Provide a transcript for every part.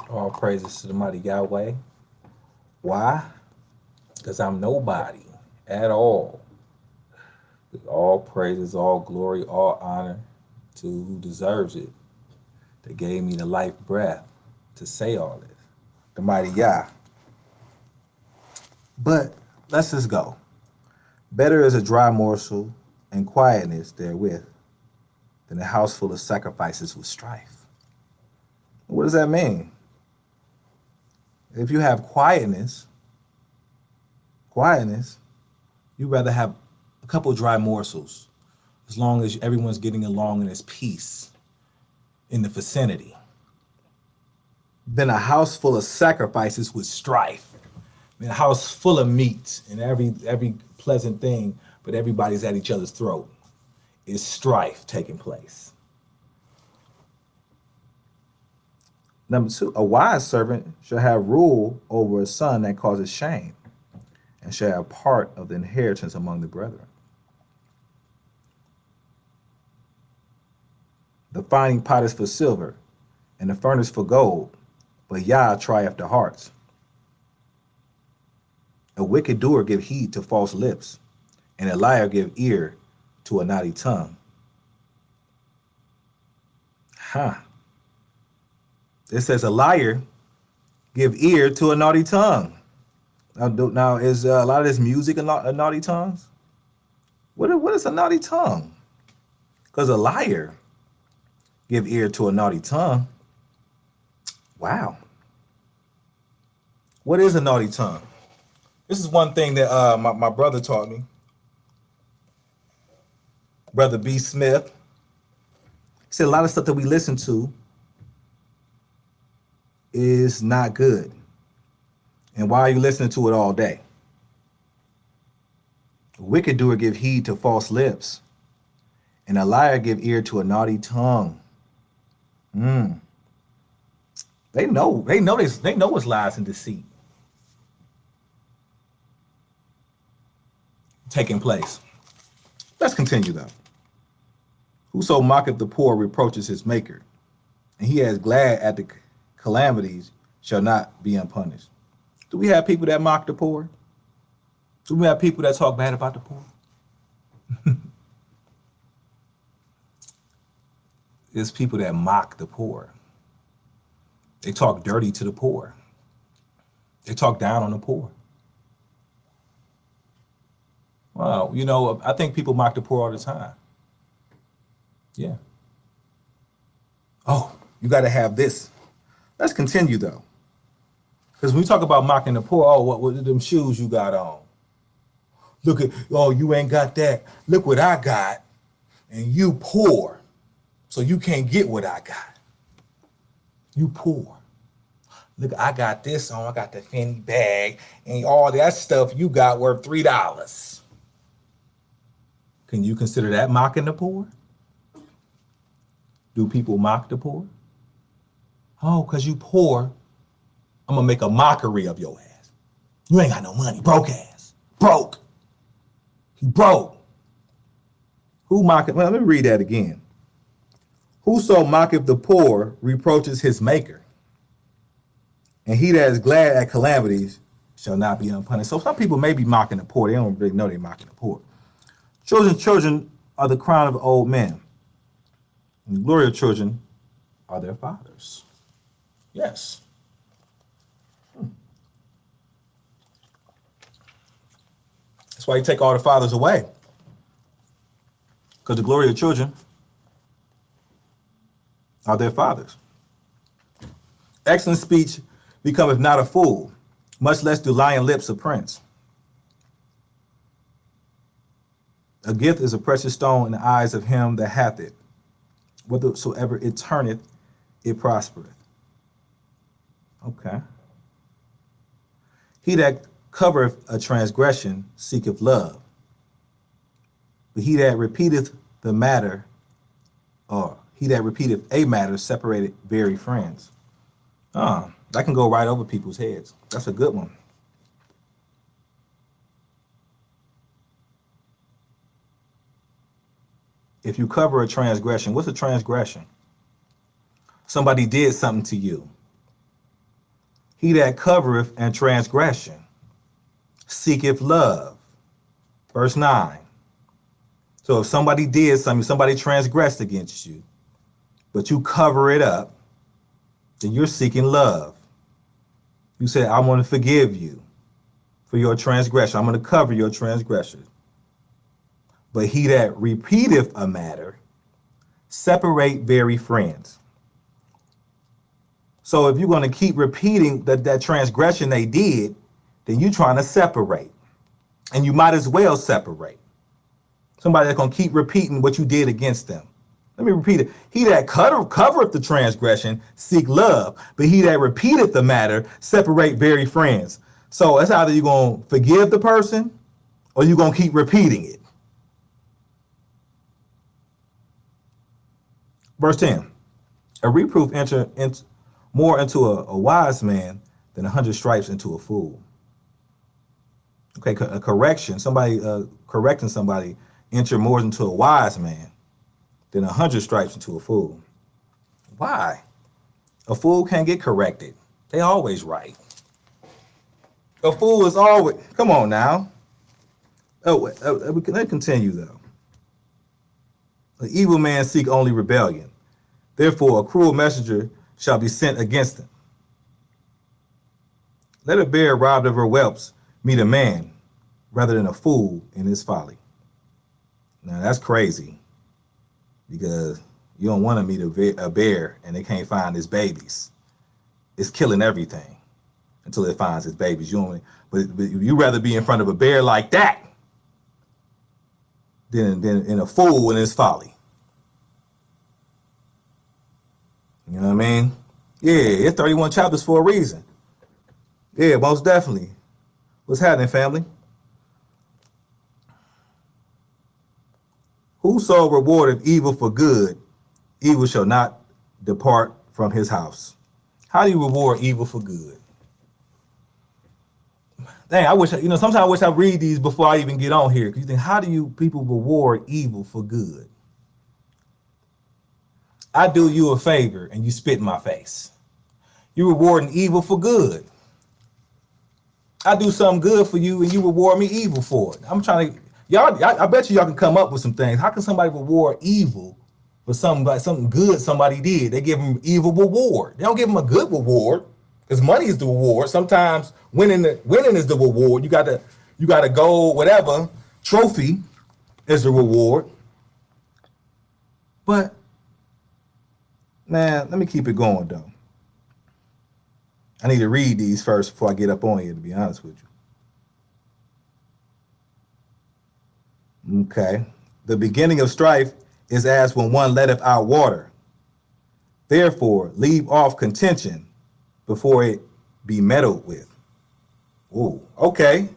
All praises to the mighty Yahweh. Why? Because I'm nobody at all. All praises, all glory, all honor to who deserves it. That gave me the life breath to say all this. The mighty Yah. But let's just go. Better is a dry morsel and quietness therewith than a house full of sacrifices with strife. What does that mean? If you have quietness, you'd rather have a couple dry morsels as long as everyone's getting along and there's peace in the vicinity than a house full of sacrifices with strife. I mean, a house full of meat and every pleasant thing, but everybody's at each other's throat. Is strife taking place. Number two, a wise servant shall have rule over a son that causes shame, and shall have part of the inheritance among the brethren. The finding pot is for silver, and the furnace for gold, but Yah trieth the hearts. A wicked doer give heed to false lips, and a liar give ear to a naughty tongue. Huh. It says a liar give ear to a naughty tongue. Now is a lot of this music a naughty tongues? What is a naughty tongue? Because a liar give ear to a naughty tongue. Wow. What is a naughty tongue? This is one thing that my brother taught me. Brother B. Smith. He said a lot of stuff that we listen to is not good. And why are you listening to it all day? A wicked doer give heed to false lips, and a liar give ear to a naughty tongue. They know this. They know it's lies and deceit taking place. Let's continue though. Whoso mocketh the poor reproaches his maker, and he as glad at the calamities shall not be unpunished. Do we have people that mock the poor? Do we have people that talk bad about the poor? There's people that mock the poor. They talk dirty to the poor. They talk down on the poor. Well, I think people mock the poor all the time. Yeah. Oh, you got to have this. Let's continue though. Because when we talk about mocking the poor, oh, what them shoes you got on? Look at, oh, you ain't got that. Look what I got. And you poor. So you can't get what I got. You poor. Look, I got this on. I got the Fendi bag. And all that stuff you got worth $3. Can you consider that mocking the poor? Do people mock the poor? Oh, because you poor, I'm going to make a mockery of your ass. You ain't got no money. Broke ass. Broke. He broke. Who mocketh? Well, let me read that again. Whoso mocketh the poor reproaches his maker, and he that is glad at calamities shall not be unpunished. So some people may be mocking the poor. They don't really know they're mocking the poor. Children are the crown of old men, and the glory of children are their fathers. Yes. That's why you take all the fathers away. Because the glory of children are their fathers. Excellent speech becometh not a fool, much less do lying lips a prince. A gift is a precious stone in the eyes of him that hath it. Whatsoever it turneth, it prospereth. Okay. He that covereth a transgression seeketh love, but he that repeateth the matter, or he that repeateth a matter, separated very friends. That can go right over people's heads. That's a good one. If you cover a transgression, what's a transgression? Somebody did something to you. He that covereth and transgression seeketh love. Verse 9. So if somebody did something, somebody transgressed against you, but you cover it up, then you're seeking love. You say, I'm going to forgive you for your transgression. I'm going to cover your transgression. But he that repeateth a matter, separate very friends. So if you're going to keep repeating that transgression they did, then you're trying to separate. And you might as well separate. Somebody that's going to keep repeating what you did against them. Let me repeat it. He that covereth the transgression, seek love. But he that repeateth the matter, separate very friends. So that's either you're going to forgive the person or you're going to keep repeating it. Verse 10. A reproof enter more into a wise man than 100 stripes into a fool. Okay, a correction, somebody correcting somebody enter more into a wise man than 100 stripes into a fool. Why? A fool can't get corrected. They always right. A fool is always, come on now. Let's continue though. An evil man seek only rebellion. Therefore, a cruel messenger shall be sent against him. Let a bear robbed of her whelps meet a man rather than a fool in his folly. Now that's crazy because you don't want to meet a bear and they can't find his babies. It's killing everything until it finds his babies. But you rather be in front of a bear like that than in a fool in his folly. You know what I mean? Yeah, it's 31 chapters for a reason. Yeah, most definitely. What's happening, family? Whoso rewardeth evil for good, evil shall not depart from his house. How do you reward evil for good? Dang, I wish, sometimes I wish I read these before I even get on here. Because you think, how do you people reward evil for good? I do you a favor and you spit in my face. You rewarding evil for good. I do something good for you and you reward me evil for it. I'm trying to, I bet y'all can come up with some things. How can somebody reward evil for something good somebody did? They give them evil reward. They don't give them a good reward because money is the reward. Sometimes winning is the reward. You got a gold, whatever, trophy is the reward. But man, let me keep it going though. I need to read these first before I get up on here, to be honest with you. Okay. The beginning of strife is as when one letteth out water. Therefore, leave off contention before it be meddled with. Ooh, okay.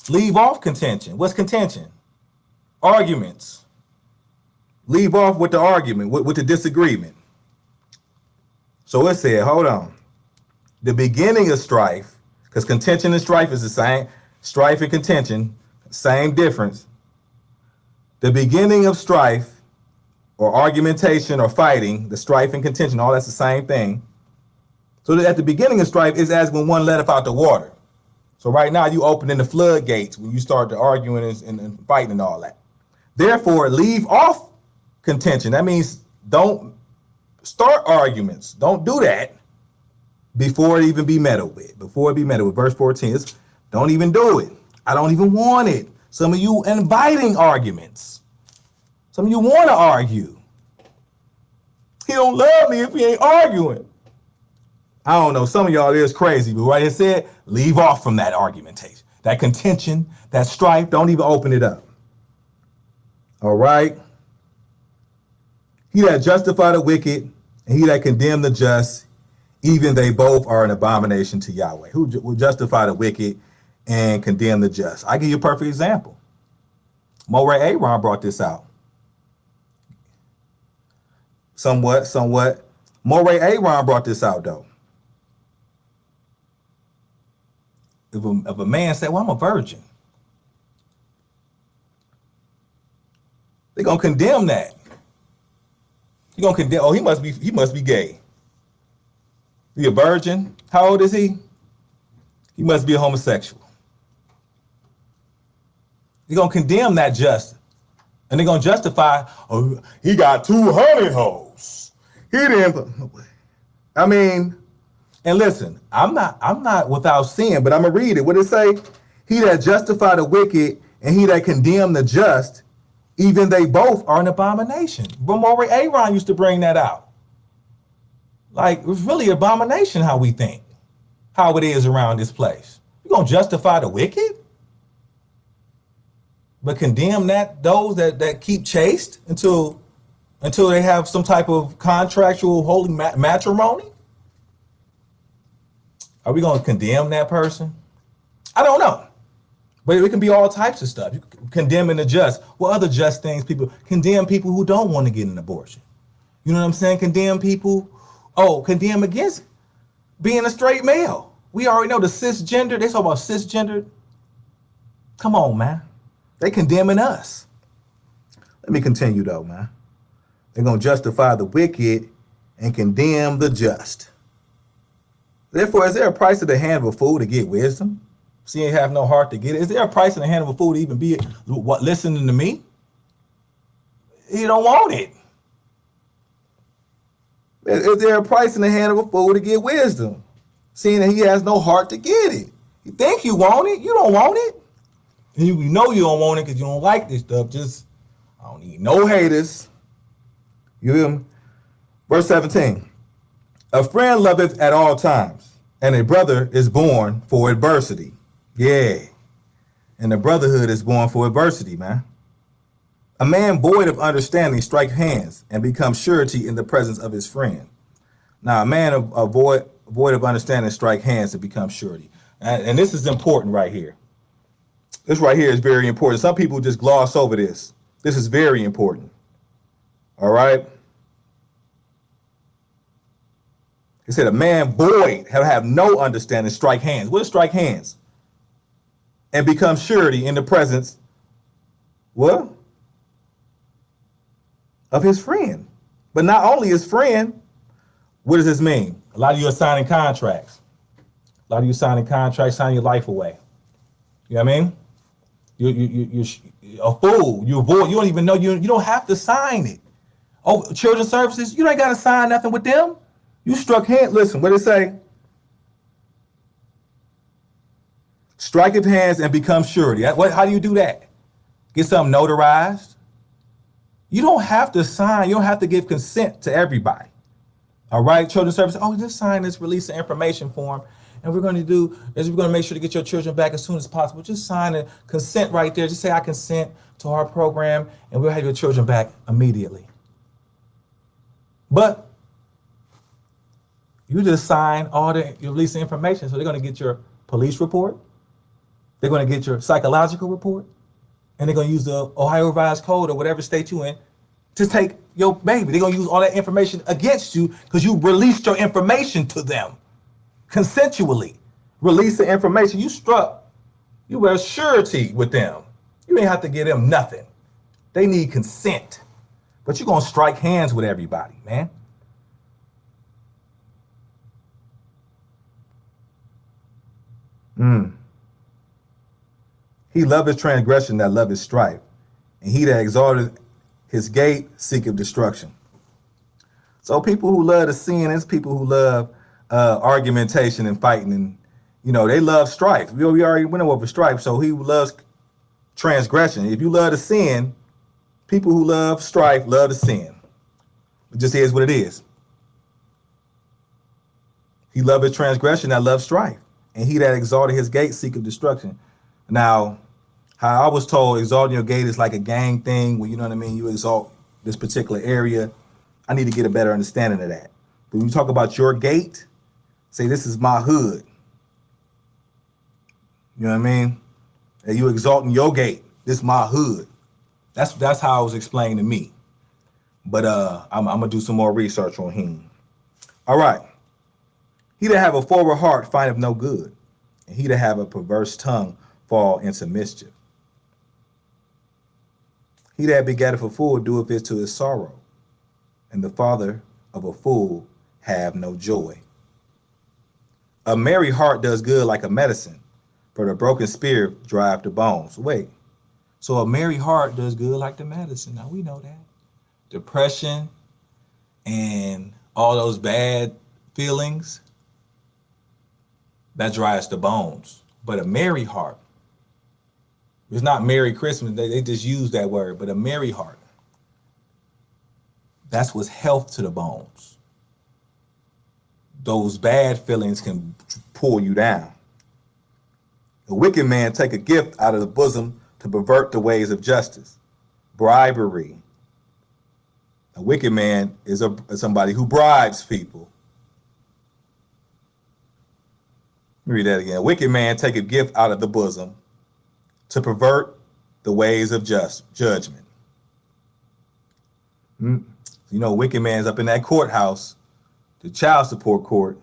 Leave off contention. What's contention? Arguments. Leave off with the argument, with the disagreement. So it said, hold on. The beginning of strife, because contention and strife is the same. Strife and contention, same difference. The beginning of strife or argumentation or fighting, the strife and contention, all that's the same thing. So at the beginning of strife is as when one letteth out the water. So right now you opening the floodgates when you start to arguing and fighting and all that. Therefore, leave off contention. That means don't start arguments. Don't do that before it even be meddled with. Before it be meddled with. Verse 14, don't even do it. I don't even want it. Some of you inviting arguments. Some of you want to argue. He don't love me if he ain't arguing. I don't know. Some of y'all is crazy, but right here said, leave off from that argumentation. That contention, that strife, don't even open it up. All right? He that justify the wicked and he that condemn the just, even they both are an abomination to Yahweh. Who will justify the wicked and condemn the just? I give you a perfect example. Moray Aaron brought this out. Somewhat. Moray Aaron brought this out, though. If a man said, well, I'm a virgin, they're going to condemn that. You're going to condemn, oh, he must be gay. He a virgin. How old is he? He must be a homosexual. You're going to condemn that just. And they're going to justify, oh, he got 200 hoes. He didn't. I mean, and listen, I'm not without sin, but I'm going to read it. What it say? He that justify the wicked and he that condemn the just, even they both are an abomination. Ramore Aaron used to bring that out. Like, it's really abomination how we think, how it is around this place. You going to justify the wicked? But condemn those that keep chaste until they have some type of contractual holy matrimony? Are we going to condemn that person? I don't know. But it can be all types of stuff. You condemning the just. What other just things people condemn people who don't want to get an abortion? You know what I'm saying? Condemn people. Oh, condemn against being a straight male. We already know the cisgender. They talk about cisgender. Come on, man. They condemning us. Let me continue though, man. They're going to justify the wicked and condemn the just. Therefore, is there a price of the hand of a fool to get wisdom? Seeing have no heart to get it. Is there a price in the hand of a fool to even be what listening to me? He don't want it. Is there a price in the hand of a fool to get wisdom? Seeing that he has no heart to get it. You think you want it, you don't want it. You know you don't want it because you don't like this stuff. Just, I don't need no haters. You feel me? Verse 17. A friend loveth at all times, and a brother is born for adversity. Yeah. And the brotherhood is born for adversity, man. A man void of understanding strike hands and becomes surety in the presence of his friend. Now, a man void of understanding strike hands and become surety. And this is important right here. This right here is very important. Some people just gloss over this. This is very important. All right. He said, a man void have no understanding, strike hands. What is strike hands? And become surety in the presence, what? Of his friend. But not only his friend, what does this mean? A lot of you are signing contracts. A lot of you signing contracts, signing your life away. You know what I mean? You're a fool. You're void. You don't even know. You don't have to sign it. Oh, children's services, you ain't got to sign nothing with them. You struck hands. Listen, what did it say? Striketh hands and become surety. How do you do that? Get something notarized? You don't have to sign. You don't have to give consent to everybody. All right, children's services. Oh, just sign this release of information form. And we're going to do is we're going to make sure to get your children back as soon as possible. Just sign a consent right there. Just say, I consent to our program, and we'll have your children back immediately. But you just sign all the release of information. So they're going to get your police report. They're going to get your psychological report. And they're going to use the Ohio Revised Code or whatever state you in to take your baby. They're going to use all that information against you because you released your information to them. Consensually release the information you struck. You were a surety with them. You ain't have to give them nothing. They need consent. But you're going to strike hands with everybody, man. He loveth transgression that loveth strife, and he that exalteth his gate seeketh destruction. So people who love to sin is people who love argumentation and fighting, and they love strife. We already went over strife, so he loves transgression. If you love to sin, people who love strife love to sin. It just is what it is. He loveth transgression that loves strife, and he that exalted his gate seeketh destruction. Now, how I was told, exalting your gate is like a gang thing where, you know what I mean, you exalt this particular area. I need to get a better understanding of that. But when you talk about your gate, say, this is my hood. You know what I mean? And you exalting your gate. This is my hood. That's how it was explained to me. But I'm going to do some more research on him. All right. He that have a forward heart findeth no good, and he that have a perverse tongue fall into mischief. He that begetteth a fool doeth it to his sorrow, and the father of a fool have no joy. A merry heart does good like a medicine, but a broken spirit drive the bones. Wait, so a merry heart does good like the medicine. Now we know that. Depression and all those bad feelings, that dries the bones. But a merry heart, it's not Merry Christmas, they just use that word, but a merry heart, that's what's health to the bones. Those bad feelings can pull you down. A wicked man take a gift out of the bosom to pervert the ways of justice. Bribery. A wicked man is somebody who bribes people. Let me read that again. A wicked man take a gift out of the bosom to pervert the ways of judgment. You know, wicked man's up in that courthouse, the child support court.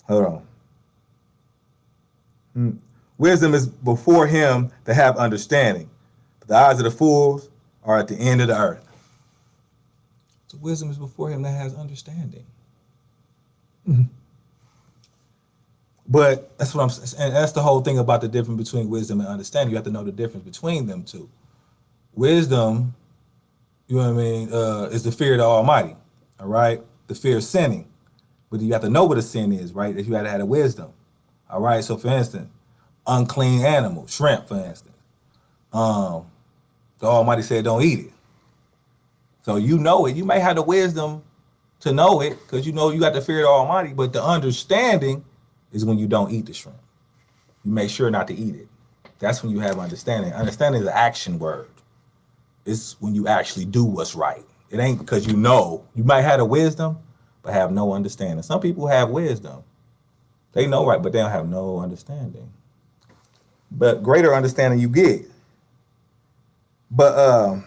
Hold on. Wisdom is before him that have understanding, but the eyes of the fools are at the end of the earth. So wisdom is before him that has understanding. But that's what I'm saying. And that's the whole thing about the difference between wisdom and understanding. You have to know the difference between them two. Wisdom, you know what I mean, is the fear of the Almighty. All right? The fear of sinning. But you have to know what a sin is, right? That you have to have a wisdom. All right. So for instance, unclean animal, shrimp, for instance. The Almighty said don't eat it. So you know it. You may have the wisdom to know it because you know you got the fear of the Almighty, but the understanding is when you don't eat the shrimp. You make sure not to eat it. That's when you have understanding. Understanding is an action word. It's when you actually do what's right. It ain't because you know. You might have the wisdom, but have no understanding. Some people have wisdom. They know right, but they don't have no understanding. But greater understanding you get. But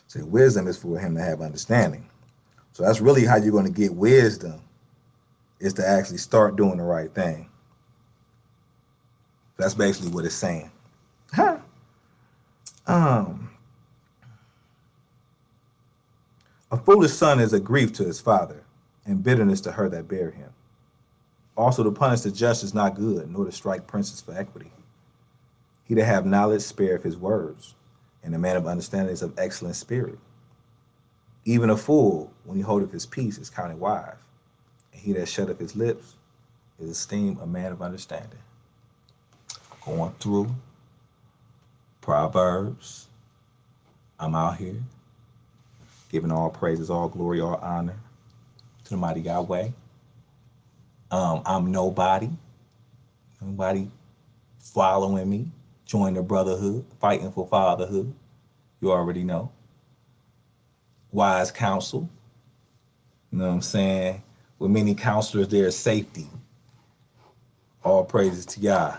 so wisdom is for him to have understanding. So that's really how you're going to get wisdom, is to actually start doing the right thing. That's basically what it's saying. A foolish son is a grief to his father, and bitterness to her that bear him. Also to punish the just is not good, nor to strike princes for equity. He that have knowledge spareth his words, and the man of understanding is of excellent spirit. Even a fool, when he holdeth his peace, is counted wise, and he that shutteth his lips is esteemed a man of understanding. Going through Proverbs. I'm out here giving all praises, all glory, all honor to the mighty Yahweh. I'm nobody. Nobody following me. Join the brotherhood, fighting for fatherhood. You already know. Wise counsel. You know what I'm saying? With many counselors, there is safety. All praises to Yah.